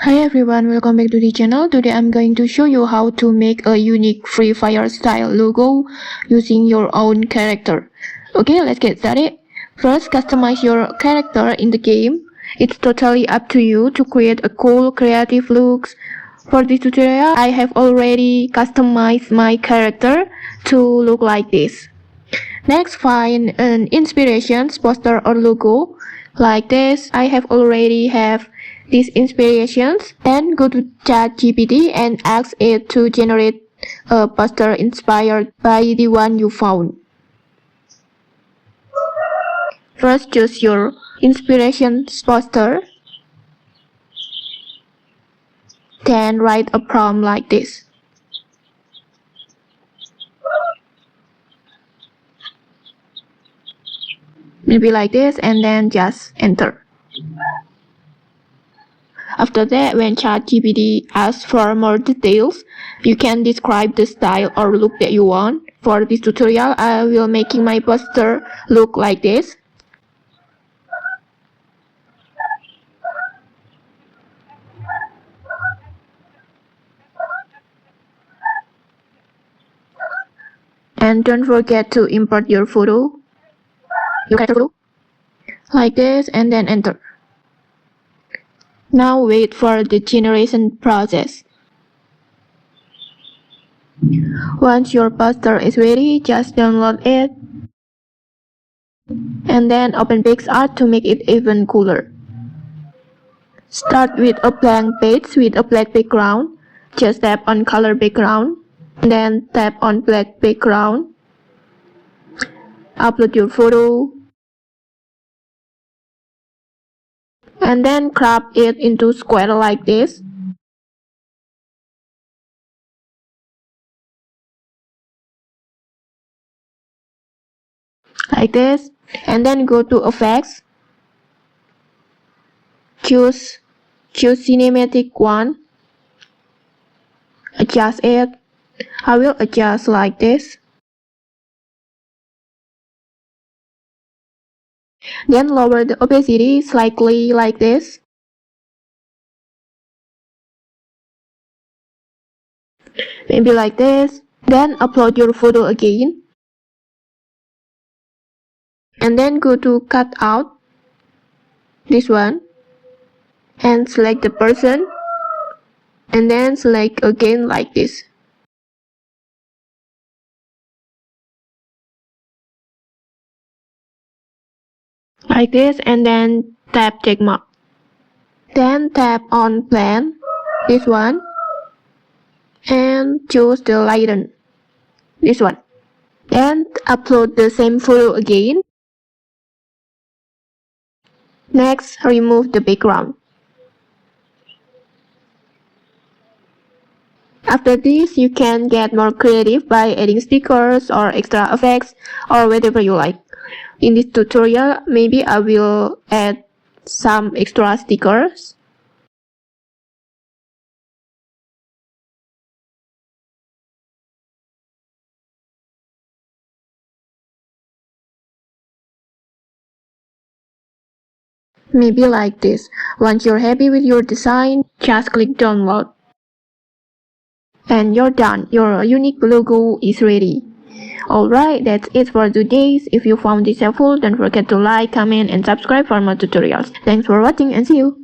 Hi everyone, welcome back to the channel. Today I'm going to show you how to make a unique Free Fire style logo using your own character. Okay, let's get started. First, customize your character in the game. It's totally up to you to create a cool, creative looks. For this tutorial, I have already customized my character to look like this. Next, find an inspiration poster or logo like this. I have already have these inspirations. Then go to ChatGPT and ask it to generate a poster inspired by the one you found. First, choose your inspiration poster. Then write a prompt like this. Maybe like this, and then just enter. After that, when ChatGPT asks for more details, you can describe the style or look that you want. For this tutorial, I will making my poster look like this. And don't forget to import your photo, your character photo, like this, and then enter. Now wait for the generation process. Once your poster is ready, just download it and then open PicsArt to make it even cooler. Start with a blank page with a black background. Just tap on color background, then tap on black background. Upload your photo and then crop it into square like this. Like this, and then go to effects, choose cinematic one, adjust it. I will adjust like this. Then lower the opacity slightly like this. Maybe like this. Then upload your photo again. And then go to cut out this one and select the person and then select again like this. Like this, and then tap check mark. Then tap on blend, this one, and choose the lighten, this one. Then upload the same photo again. Next, remove the background. After this, you can get more creative by adding stickers or extra effects or whatever you like. In this tutorial, maybe I will add some extra stickers. Maybe like this. Once you're happy with your design, just click download. And you're done. Your unique logo is ready. Alright, that's it for today. If you found this helpful, don't forget to like, comment, and subscribe for more tutorials. Thanks for watching and see you!